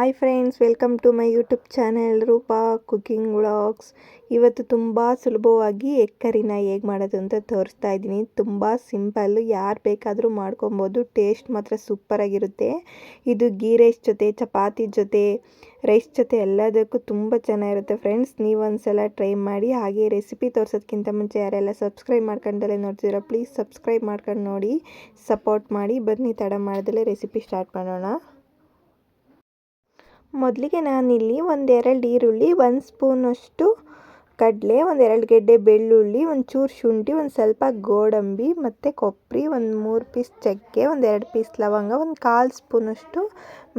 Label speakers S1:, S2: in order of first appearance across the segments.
S1: Hi friends, welcome to my YouTube channel Roopa cooking vlogs. ಇವತ್ತು ತುಂಬ ಸುಲಭವಾಗಿ ಎಗ್ ಕರಿನ ಹೇಗೆ ಮಾಡೋದು ಅಂತ ತೋರಿಸ್ತಾ ಇದ್ದೀನಿ. ತುಂಬ ಸಿಂಪಲ್ಲು, ಯಾರು ಬೇಕಾದರೂ ಮಾಡ್ಕೊಬೋದು. ಟೇಸ್ಟ್ ಮಾತ್ರ ಸೂಪರಾಗಿರುತ್ತೆ. ಇದು ಗೀ ರೈಸ್ ಜೊತೆ, ಚಪಾತಿ ಜೊತೆ, ರೈಸ್ ಜೊತೆ ಎಲ್ಲದಕ್ಕೂ ತುಂಬ ಚೆನ್ನಾಗಿರುತ್ತೆ ಫ್ರೆಂಡ್ಸ್. ನೀವು ಒಂದ್ಸಲ ಟ್ರೈ ಮಾಡಿ. ಹಾಗೆ ರೆಸಿಪಿ ತೋರಿಸೋದಕ್ಕಿಂತ ಮುಂಚೆ ಯಾರೆಲ್ಲ ಸಬ್ಸ್ಕ್ರೈಬ್ ಮಾಡ್ಕೊಂಡಲ್ಲೇ ನೋಡ್ತಿದ್ದೀರಾ, ಪ್ಲೀಸ್ ಸಬ್ಸ್ಕ್ರೈಬ್ ಮಾಡ್ಕೊಂಡು ನೋಡಿ, ಸಪೋರ್ಟ್ ಮಾಡಿ. ಬನ್ನಿ ತಡ ಮಾಡ್ದಲೇ ರೆಸಿಪಿ ಸ್ಟಾರ್ಟ್ ಮಾಡೋಣ. ಮೊದಲಿಗೆ ನಾನಿಲ್ಲಿ 1-2 ಈರುಳ್ಳಿ, 1 ಸ್ಪೂನಷ್ಟು ಕಡಲೆ, 1-2 ಗೆಡ್ಡೆ ಬೆಳ್ಳುಳ್ಳಿ, ಒಂಚೂರು ಶುಂಠಿ, ಒಂದು ಸ್ವಲ್ಪ ಗೋಡಂಬಿ ಮತ್ತು ಕೊಬ್ಬರಿ, 1-3 ಪೀಸ್ ಚಕ್ಕೆ, 1-2 ಪೀಸ್ ಲವಂಗ, 1/4 ಸ್ಪೂನಷ್ಟು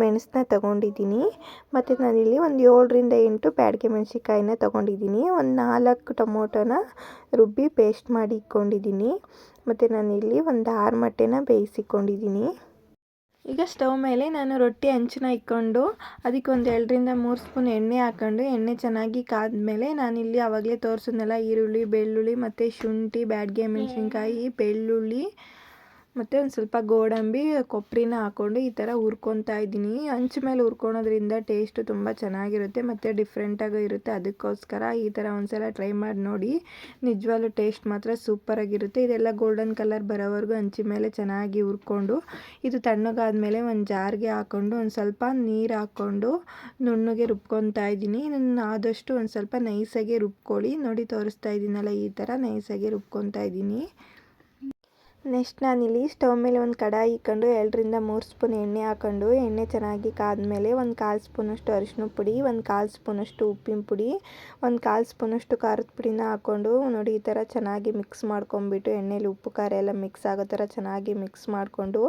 S1: ಮೆಣಸನ್ನ ತೊಗೊಂಡಿದ್ದೀನಿ. ಮತ್ತು ನಾನಿಲ್ಲಿ 7-8 ಬ್ಯಾಡಗೆ ಮೆಣಸಿಕಾಯಿನ ತೊಗೊಂಡಿದ್ದೀನಿ. 4 ಟೊಮೊಟೊನ ರುಬ್ಬಿ ಪೇಸ್ಟ್ ಮಾಡಿ ಇಟ್ಕೊಂಡಿದ್ದೀನಿ. ಮತ್ತು ನಾನಿಲ್ಲಿ 6 ಮೊಟ್ಟೆನ ಬೇಯಿಸಿಕೊಂಡಿದ್ದೀನಿ. ಈಗ ಸ್ಟವ್ ಮೇಲೆ ನಾನು ರೊಟ್ಟಿ ಹಂಚನ್ನ ಇಟ್ಕೊಂಡು ಅದಕ್ಕೆ 2-3 ಸ್ಪೂನ್ ಎಣ್ಣೆ ಹಾಕ್ಕೊಂಡು, ಎಣ್ಣೆ ಚೆನ್ನಾಗಿ ಕಾದ್ಮೇಲೆ ನಾನಿಲ್ಲಿ ಆವಾಗಲೇ ತೋರಿಸಿದ್ನಲ್ಲ ಈರುಳ್ಳಿ, ಬೆಳ್ಳುಳ್ಳಿ ಮತ್ತು ಶುಂಠಿ, ಬ್ಯಾಡಗೆ ಮೆಣಸಿನ್ಕಾಯಿ, ಬೆಳ್ಳುಳ್ಳಿ ಮತ್ತು ಒಂದು ಸ್ವಲ್ಪ ಗೋಡಂಬಿ, ಕೊಬ್ಬರಿನ ಹಾಕ್ಕೊಂಡು ಈ ಥರ ಹುರ್ಕೊತಾ ಇದ್ದೀನಿ. ಹಂಚು ಮೇಲೆ ಹುರ್ಕೊಳೋದ್ರಿಂದ ಟೇಸ್ಟು ತುಂಬ ಚೆನ್ನಾಗಿರುತ್ತೆ ಮತ್ತು ಡಿಫ್ರೆಂಟಾಗಿ ಇರುತ್ತೆ. ಅದಕ್ಕೋಸ್ಕರ ಈ ಥರ ಒಂದ್ಸಲ ಟ್ರೈ ಮಾಡಿ ನೋಡಿ, ನಿಜವಾಗ್ಲೂ ಟೇಸ್ಟ್ ಮಾತ್ರ ಸೂಪರಾಗಿರುತ್ತೆ. ಇದೆಲ್ಲ ಗೋಲ್ಡನ್ ಕಲರ್ ಬರೋವರೆಗೂ ಹಂಚಿ ಮೇಲೆ ಚೆನ್ನಾಗಿ ಹುರ್ಕೊಂಡು, ಇದು ತಣ್ಣಗಾದ್ಮೇಲೆ ಒಂದು ಜಾರ್ಗೆ ಹಾಕ್ಕೊಂಡು ಒಂದು ಸ್ವಲ್ಪ ನೀರು ಹಾಕ್ಕೊಂಡು ನುಣ್ಣಗೆ ರುಬ್ಕೊತಾ ಇದ್ದೀನಿ. ಇದನ್ನು ಆದಷ್ಟು ಒಂದು ಸ್ವಲ್ಪ ನೈಸಾಗಿ ರುಬ್ಕೊಳ್ಳಿ. ನೋಡಿ ತೋರಿಸ್ತಾ ಇದ್ದೀನಲ್ಲ, ಈ ಥರ ನೈಸಾಗಿ ರುಬ್ಕೊತಾ ಇದ್ದೀನಿ. ನೆಕ್ಸ್ಟ್ ನಾನಿಲ್ಲಿ ಸ್ಟವ್ ಮೇಲೆ ಒಂದು ಕಡಾಯಿ ಇಟ್ಕೊಂಡು 2-3 ಸ್ಪೂನ್ ಎಣ್ಣೆ ಹಾಕ್ಕೊಂಡು, ಎಣ್ಣೆ ಚೆನ್ನಾಗಿ ಕಾದ್ಮೇಲೆ 1/4 ಸ್ಪೂನಷ್ಟು ಅರಿಶಿನ ಪುಡಿ, 1/4 ಸ್ಪೂನಷ್ಟು ಉಪ್ಪಿನ ಪುಡಿ, 1/4 ಸ್ಪೂನಷ್ಟು ಖಾರದ ಪುಡಿನ ಹಾಕ್ಕೊಂಡು ನೋಡಿ ಈ ಥರ ಚೆನ್ನಾಗಿ ಮಿಕ್ಸ್ ಮಾಡ್ಕೊಂಬಿಟ್ಟು, ಎಣ್ಣೆಲಿ ಉಪ್ಪು ಖಾರ ಎಲ್ಲ ಮಿಕ್ಸ್ ಆಗೋ ಥರ ಚೆನ್ನಾಗಿ ಮಿಕ್ಸ್ ಮಾಡಿಕೊಂಡು,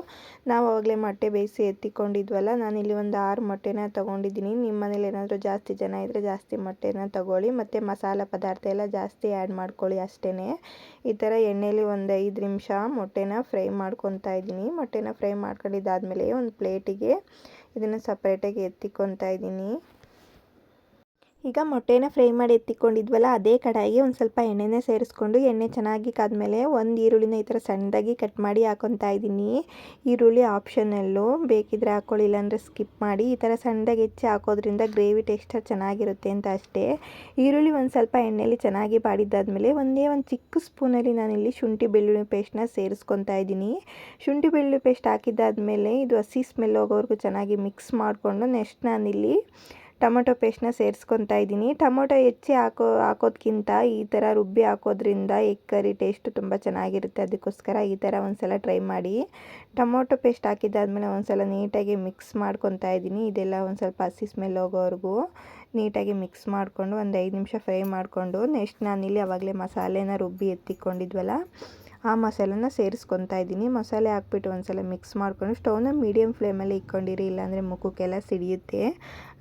S1: ನಾವು ಆವಾಗಲೇ ಮೊಟ್ಟೆ ಬೇಯಿಸಿ ಎತ್ತಿಕೊಂಡಿದ್ವಲ್ಲ, ನಾನಿಲ್ಲಿ 6 ಮೊಟ್ಟೆನ ತೊಗೊಂಡಿದ್ದೀನಿ. ನಿಮ್ಮ ಮನೇಲಿ ಏನಾದರೂ ಜಾಸ್ತಿ ಜನ ಇದ್ದರೆ ಜಾಸ್ತಿ ಮೊಟ್ಟೆನ ತೊಗೊಳ್ಳಿ. ಮತ್ತು ಮಸಾಲೆ ಪದಾರ್ಥ ಎಲ್ಲ ಜಾಸ್ತಿ ಆ್ಯಡ್ ಮಾಡ್ಕೊಳ್ಳಿ ಅಷ್ಟೇ. ಈ ಥರ ಎಣ್ಣೆಲಿ 5 ನಿಮಿಷ ಮೊಟ್ಟೆನ ಫ್ರೈ ಮಾಡ್ಕೊತಾ ಇದ್ದೀನಿ. ಮೊಟ್ಟೆನ ಫ್ರೈ ಮಾಡ್ಕೊಂಡಿದ್ದಾದಮೇಲೆ ಒಂದು ಪ್ಲೇಟಿಗೆ ಇದನ್ನು ಸಪ್ರೇಟಾಗಿ ಎತ್ತಿಕೊತಾ ಇದ್ದೀನಿ. ಈಗ ಮೊಟ್ಟೆನ ಫ್ರೈ ಮಾಡಿ ಎತ್ತಿಕೊಂಡಿದ್ವಲ್ಲ, ಅದೇ ಕಡಾಯಿಗೆ ಒಂದು ಸ್ವಲ್ಪ ಎಣ್ಣೆನ ಸೇರಿಸ್ಕೊಂಡು, ಎಣ್ಣೆ ಚೆನ್ನಾಗಿ ಕಾದ್ಮೇಲೆ 1 ಈರುಳ್ಳಿನ ಈ ಥರ ಸಣ್ಣದಾಗಿ ಕಟ್ ಮಾಡಿ ಹಾಕ್ಕೊತಾ ಇದ್ದೀನಿ. ಈರುಳ್ಳಿ ಆಪ್ಷನಲ್ಲು, ಬೇಕಿದ್ರೆ ಹಾಕ್ಕೊಳ್ಳಿ, ಇಲ್ಲಾಂದರೆ ಸ್ಕಿಪ್ ಮಾಡಿ. ಈ ಥರ ಸಣ್ಣದಾಗಿ ಹೆಚ್ಚಿ ಹಾಕೋದ್ರಿಂದ ಗ್ರೇವಿ ಟೇಸ್ಟರ್ ಚೆನ್ನಾಗಿರುತ್ತೆ ಅಂತ ಅಷ್ಟೇ. ಈರುಳ್ಳಿ ಒಂದು ಸ್ವಲ್ಪ ಎಣ್ಣೆಯಲ್ಲಿ ಚೆನ್ನಾಗಿ ಬಾಡಿದ್ದಾದಮೇಲೆ ಒಂದು ಚಿಕ್ಕ ಸ್ಪೂನಲ್ಲಿ ನಾನಿಲ್ಲಿ ಶುಂಠಿ ಬೆಳ್ಳುಳ್ಳಿ ಪೇಸ್ಟ್ನ ಸೇರಿಸ್ಕೊತಾ ಇದ್ದೀನಿ. ಶುಂಠಿ ಬೆಳ್ಳುಳ್ಳಿ ಪೇಸ್ಟ್ ಹಾಕಿದ್ದಾದಮೇಲೆ ಇದು ಹಸಿ ಸ್ಮೆಲ್ ಹೋಗೋವರೆಗೂ ಚೆನ್ನಾಗಿ ಮಿಕ್ಸ್ ಮಾಡಿಕೊಂಡು, ನೆಕ್ಸ್ಟ್ ನಾನಿಲ್ಲಿ ಟೊಮೊಟೊ ಪೇಸ್ಟ್ನ ಸೇರಿಸ್ಕೊತಾ ಇದ್ದೀನಿ. ಟೊಮೊಟೊ ಹೆಚ್ಚಿ ಹಾಕೋದ್ಕಿಂತ ಈ ಥರ ರುಬ್ಬಿ ಹಾಕೋದ್ರಿಂದ ಎಗ್ ಕರಿ ಟೇಸ್ಟು ತುಂಬ ಚೆನ್ನಾಗಿರುತ್ತೆ. ಅದಕ್ಕೋಸ್ಕರ ಈ ಥರ ಒಂದು ಸಲ ಟ್ರೈ ಮಾಡಿ. ಟೊಮೊಟೊ ಪೇಸ್ಟ್ ಹಾಕಿದ್ದಾದಮೇಲೆ ಒಂದು ಸಲ ನೀಟಾಗಿ ಮಿಕ್ಸ್ ಮಾಡ್ಕೊತಾ ಇದ್ದೀನಿ. ಇದೆಲ್ಲ ಒಂದು ಸ್ವಲ್ಪ ಹಸಿ ಸ್ಮೆಲ್ ಹೋಗೋವರೆಗೂ ನೀಟಾಗಿ ಮಿಕ್ಸ್ ಮಾಡಿಕೊಂಡು 5 ನಿಮಿಷ ಫ್ರೈ ಮಾಡಿಕೊಂಡು, ನೆಕ್ಸ್ಟ್ ನಾನಿಲ್ಲಿ ಆವಾಗಲೇ ಮಸಾಲೆನ ರುಬ್ಬಿ ಎತ್ತಿಕೊಂಡಿದ್ವಲ್ಲ, ಆ ಮಸಾಲೆನ ಸೇರಿಸ್ಕೊತಾ ಇದ್ದೀನಿ. ಮಸಾಲೆ ಹಾಕ್ಬಿಟ್ಟು ಒಂದು ಸಲ ಮಿಕ್ಸ್ ಮಾಡಿಕೊಂಡು ಸ್ಟವ್ನ ಮೀಡಿಯಮ್ ಫ್ಲೇಮಲ್ಲಿ ಇಟ್ಕೊಂಡಿರಿ, ಇಲ್ಲಾಂದರೆ ಮುಖಕ್ಕೆಲ್ಲ ಸಿಡಿಯುತ್ತೆ.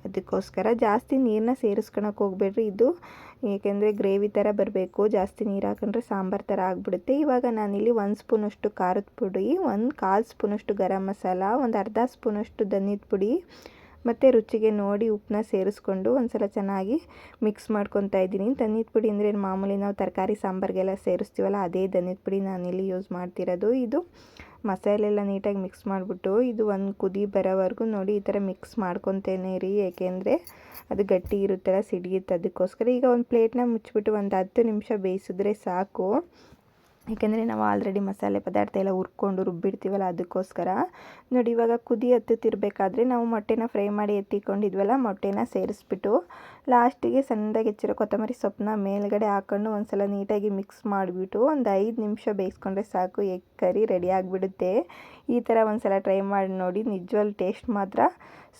S1: ಅದಕ್ಕೋಸ್ಕರ ಜಾಸ್ತಿ ನೀರನ್ನ ಸೇರಿಸ್ಕೊಳಕ್ಕೆ ಹೋಗಬೇಡ್ರಿ. ಇದು ಏಕೆಂದರೆ ಗ್ರೇವಿ ಥರ ಬರಬೇಕು. ಜಾಸ್ತಿ ನೀರು ಹಾಕೊಂಡ್ರೆ ಸಾಂಬಾರು ಥರ ಆಗಿಬಿಡುತ್ತೆ. ಇವಾಗ ನಾನಿಲ್ಲಿ 1 ಸ್ಪೂನಷ್ಟು ಖಾರದ ಪುಡಿ, 1/4 ಸ್ಪೂನಷ್ಟು ಗರಂ ಮಸಾಲ, ಒಂದು ಅರ್ಧ ಸ್ಪೂನಷ್ಟು ಧನಿಯದ ಪುಡಿ ಮತ್ತು ರುಚಿಗೆ ನೋಡಿ ಉಪ್ಪನ್ನ ಸೇರಿಸ್ಕೊಂಡು ಒಂದು ಸಲ ಚೆನ್ನಾಗಿ ಮಿಕ್ಸ್ ಮಾಡ್ಕೊತಾ ಇದ್ದೀನಿ. ಧನಿಯದ ಪುಡಿ ಅಂದರೆ ಮಾಮೂಲಿ ನಾವು ತರಕಾರಿ ಸಾಂಬಾರಿಗೆಲ್ಲ ಸೇರಿಸ್ತೀವಲ್ಲ, ಅದೇ ಧನಿಯದ ಪುಡಿ ನಾನಿಲ್ಲಿ ಯೂಸ್ ಮಾಡ್ತಿರೋದು. ಇದು ಮಸಾಲೆ ಎಲ್ಲ ನೀಟಾಗಿ ಮಿಕ್ಸ್ ಮಾಡಿಬಿಟ್ಟು ಇದು ಒಂದು ಕುದಿ ಬರೋವರೆಗೂ ನೋಡಿ ಈ ಥರ ಮಿಕ್ಸ್ ಮಾಡ್ಕೊತೇನೆ ಇರಿ, ಏಕೆಂದರೆ ಅದು ಗಟ್ಟಿ ಇರುತ್ತಲ್ಲ, ಸಿಡಿಯುತ್ತೆ. ಅದಕ್ಕೋಸ್ಕರ ಈಗ ಒಂದು ಪ್ಲೇಟ್ನ ಮುಚ್ಚಿಬಿಟ್ಟು ಒಂದು 10 ನಿಮಿಷ ಬೇಯಿಸಿದ್ರೆ ಸಾಕು. ಏಕೆಂದರೆ ನಾವು ಆಲ್ರೆಡಿ ಮಸಾಲೆ ಪದಾರ್ಥ ಎಲ್ಲ ಹುರ್ಕೊಂಡು ರುಬ್ಬಿಡ್ತೀವಲ್ಲ, ಅದಕ್ಕೋಸ್ಕರ. ನೋಡಿ ಇವಾಗ ಕುದಿ ಹತ್ತುತ್ತಿರಬೇಕಾದ್ರೆ ನಾವು ಮೊಟ್ಟೆನ ಫ್ರೈ ಮಾಡಿ ಎತ್ತಿಕೊಂಡಿದ್ವಲ್ಲ, ಮೊಟ್ಟೆನ ಸೇರಿಸ್ಬಿಟ್ಟು ಲಾಸ್ಟಿಗೆ ಸಣ್ಣದಾಗಿ ಹೆಚ್ಚಿರೋ ಕೊತ್ತಂಬರಿ ಸೊಪ್ಪನ್ನ ಮೇಲ್ಗಡೆ ಹಾಕ್ಕೊಂಡು ಒಂದು ಸಲ ನೀಟಾಗಿ ಮಿಕ್ಸ್ ಮಾಡಿಬಿಟ್ಟು ಒಂದು 5 ನಿಮಿಷ ಬೇಯಿಸ್ಕೊಂಡ್ರೆ ಸಾಕು, ಎಗ್ ಕರಿ ರೆಡಿ ಆಗಿಬಿಡುತ್ತೆ. ಈ ಥರ ಒಂದು ಸಲ ಟ್ರೈ ಮಾಡಿ ನೋಡಿ, ನಿಜವಾಗ್ಲೂ ಟೇಸ್ಟ್ ಮಾತ್ರ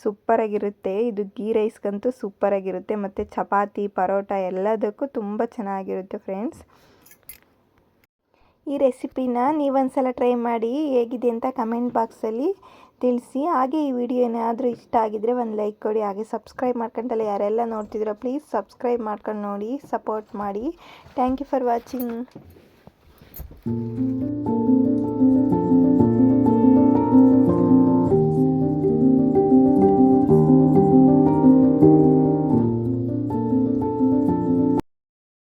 S1: ಸೂಪರಾಗಿರುತ್ತೆ. ಇದು ಗೀ ರೈಸ್ಗಂತೂ ಸೂಪರಾಗಿರುತ್ತೆ ಮತ್ತು ಚಪಾತಿ, ಪರೋಟ ಎಲ್ಲದಕ್ಕೂ ತುಂಬ ಚೆನ್ನಾಗಿರುತ್ತೆ ಫ್ರೆಂಡ್ಸ್. ಈ ರೆಸಿಪಿನ ನೀವೊಂದು ಸಲ ಟ್ರೈ ಮಾಡಿ, ಹೇಗಿದೆ ಅಂತ ಕಮೆಂಟ್ ಬಾಕ್ಸಲ್ಲಿ ತಿಳಿಸಿ. ಹಾಗೆ ಈ ವಿಡಿಯೋ ಏನಾದರೂ ಇಷ್ಟ ಆಗಿದ್ದರೆ ಒಂದು ಲೈಕ್ ಕೊಡಿ. ಹಾಗೆ ಸಬ್ಸ್ಕ್ರೈಬ್ ಮಾಡ್ಕೊಂಡಲ್ಲ ಯಾರೆಲ್ಲ ನೋಡ್ತಿದ್ದೀರೋ ಪ್ಲೀಸ್ ಸಬ್ಸ್ಕ್ರೈಬ್ ಮಾಡ್ಕೊಂಡು ನೋಡಿ, ಸಪೋರ್ಟ್ ಮಾಡಿ. Thank you for watching.